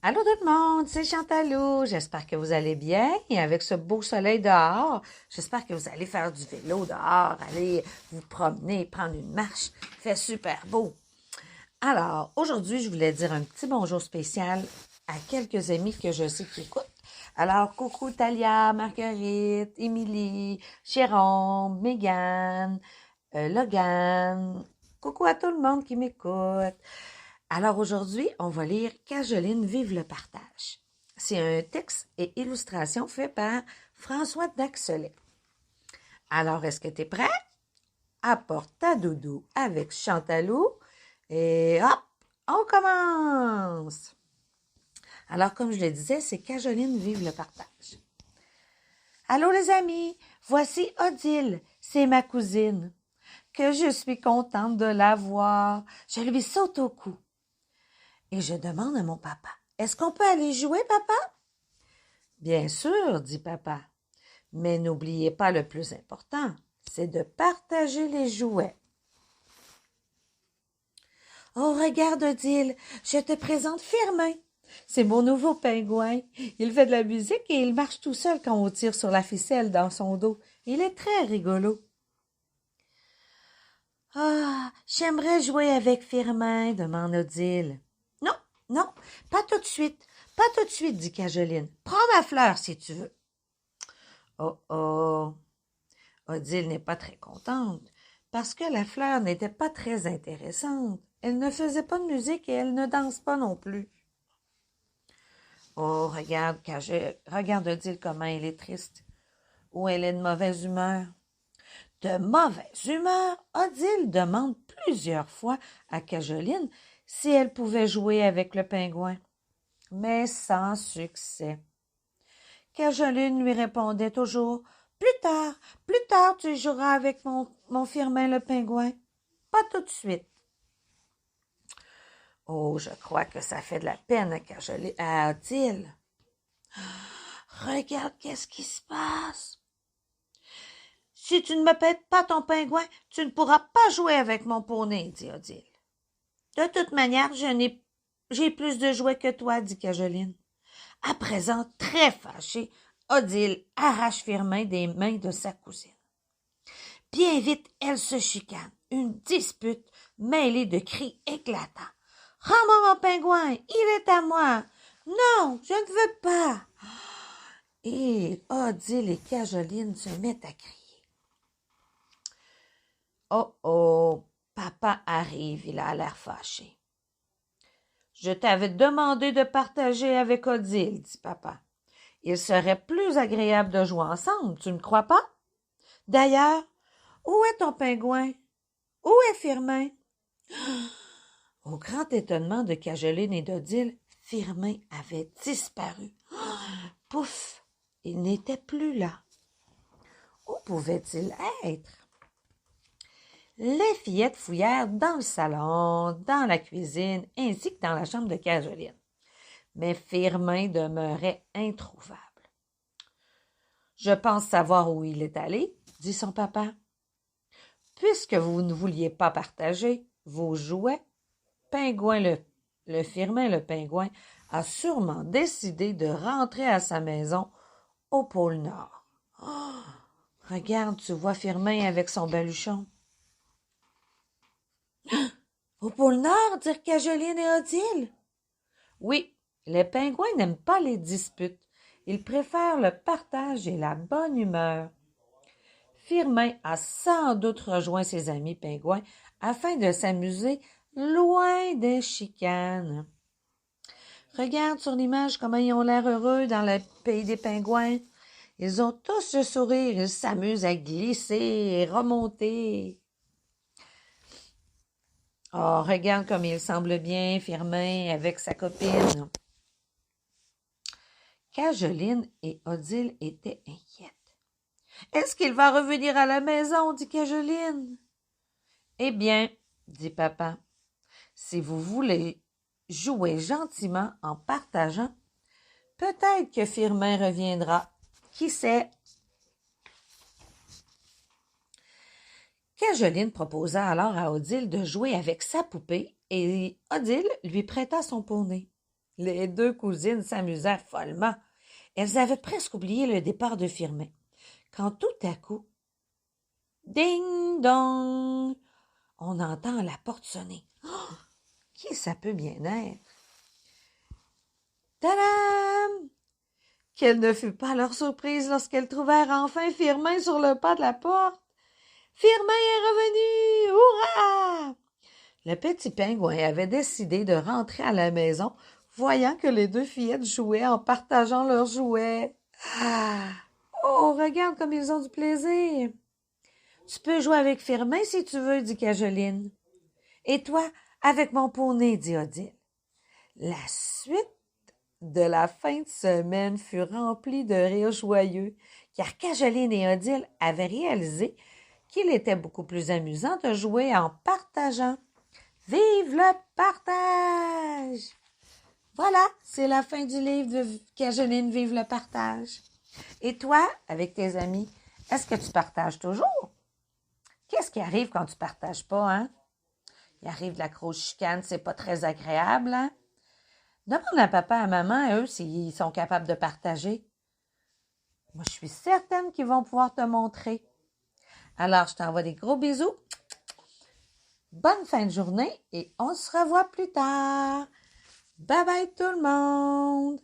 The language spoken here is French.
Allô tout le monde, c'est Chantalou. J'espère que vous allez bien et avec ce beau soleil dehors. J'espère que vous allez faire du vélo dehors, aller vous promener, prendre une marche. Il fait super beau. Alors, aujourd'hui, je voulais dire un petit bonjour spécial à quelques amis que je sais qui écoutent. Alors, coucou Talia, Marguerite, Émilie, Jérôme, Mégane, Logan. Coucou à tout le monde qui m'écoute. Alors aujourd'hui, on va lire Cajoline vive le partage. C'est un texte et illustration fait par François Daxelet. Alors, est-ce que tu es prêt? Apporte ta doudou avec Chantalou et hop, on commence! Alors, comme je le disais, c'est Cajoline vive le partage. Allô les amis, voici Odile, c'est ma cousine. Que je suis contente de la voir. Je lui saute au cou. Et je demande à mon papa, est-ce qu'on peut aller jouer, papa? Bien sûr, dit papa, mais n'oubliez pas le plus important, c'est de partager les jouets. Oh, regarde, Odile, je te présente Firmin. C'est mon nouveau pingouin. Il fait de la musique et il marche tout seul quand on tire sur la ficelle dans son dos. Il est très rigolo. Ah, j'aimerais jouer avec Firmin, demande Odile. Non, non, pas tout de suite. Pas tout de suite, dit Cajoline. Prends ma fleur si tu veux. Oh oh. Odile n'est pas très contente parce que la fleur n'était pas très intéressante. Elle ne faisait pas de musique et elle ne danse pas non plus. Oh, regarde Odile comment elle est triste. Ou elle est de mauvaise humeur. De mauvaise humeur, Odile demande plusieurs fois à Cajoline si elle pouvait jouer avec le pingouin, mais sans succès. Cajoline lui répondait toujours « plus tard tu joueras avec mon Firmin le pingouin, pas tout de suite. » Oh, je crois que ça fait de la peine à Odile. Regarde qu'est-ce qui se passe. Si tu ne me pètes pas ton pingouin, tu ne pourras pas jouer avec mon poney, dit Odile. De toute manière, j'ai plus de jouets que toi, dit Cajoline. À présent, très fâchée, Odile arrache Firmin des mains de sa cousine. Bien vite, elles se chicanent. Une dispute mêlée de cris éclatants. Rends-moi mon pingouin, il est à moi. Non, je ne veux pas. Et Odile et Cajoline se mettent à crier. Oh oh, papa arrive, il a l'air fâché. Je t'avais demandé de partager avec Odile, dit papa. Il serait plus agréable de jouer ensemble, tu ne crois pas? D'ailleurs, où est ton pingouin? Où est Firmin? Au grand étonnement de Cajoline et d'Odile, Firmin avait disparu. Pouf! Il n'était plus là. Où pouvait-il être? Les fillettes fouillèrent dans le salon, dans la cuisine, ainsi que dans la chambre de Cajoline. Mais Firmin demeurait introuvable. Je pense savoir où il est allé, dit son papa. Puisque vous ne vouliez pas partager vos jouets, le Firmin le pingouin a sûrement décidé de rentrer à sa maison au pôle Nord. Oh, regarde, tu vois Firmin avec son baluchon. Au pôle Nord, dirent Cajoline et Odile. Oui, les pingouins n'aiment pas les disputes. Ils préfèrent le partage et la bonne humeur. Firmin a sans doute rejoint ses amis pingouins afin de s'amuser loin des chicanes. Regarde sur l'image comment ils ont l'air heureux dans le pays des pingouins. Ils ont tous le sourire, ils s'amusent à glisser et remonter. Oh, regarde comme il semble bien, Firmin, avec sa copine. Cajoline et Odile étaient inquiètes. Est-ce qu'il va revenir à la maison, dit Cajoline. Eh bien, dit papa, si vous voulez jouer gentiment en partageant, peut-être que Firmin reviendra. Qui sait? Cajoline proposa alors à Odile de jouer avec sa poupée et Odile lui prêta son poney. Les deux cousines s'amusèrent follement. Elles avaient presque oublié le départ de Firmin, quand tout à coup, ding dong, on entend la porte sonner. Oh, qui ça peut bien être? Tadam! Quelle ne fut pas leur surprise lorsqu'elles trouvèrent enfin Firmin sur le pas de la porte. Firmin est revenu! Hurrah! Le petit pingouin avait décidé de rentrer à la maison, voyant que les deux fillettes jouaient en partageant leurs jouets. Ah! Oh, regarde comme ils ont du plaisir! Tu peux jouer avec Firmin si tu veux, dit Cajoline. Et toi, avec mon poney, dit Odile. La suite de la fin de semaine fut remplie de rires joyeux, car Cajoline et Odile avaient réalisé qu'il était beaucoup plus amusant de jouer en partageant. Vive le partage! Voilà, c'est la fin du livre de Cajoline, Vive le partage. Et toi, avec tes amis, est-ce que tu partages toujours? Qu'est-ce qui arrive quand tu partages pas, hein? Il arrive de la grosse chicane, c'est pas très agréable, hein? Demande à papa et à maman, eux, s'ils sont capables de partager. Moi, je suis certaine qu'ils vont pouvoir te montrer. Alors, je t'envoie des gros bisous. Bonne fin de journée et on se revoit plus tard. Bye bye tout le monde!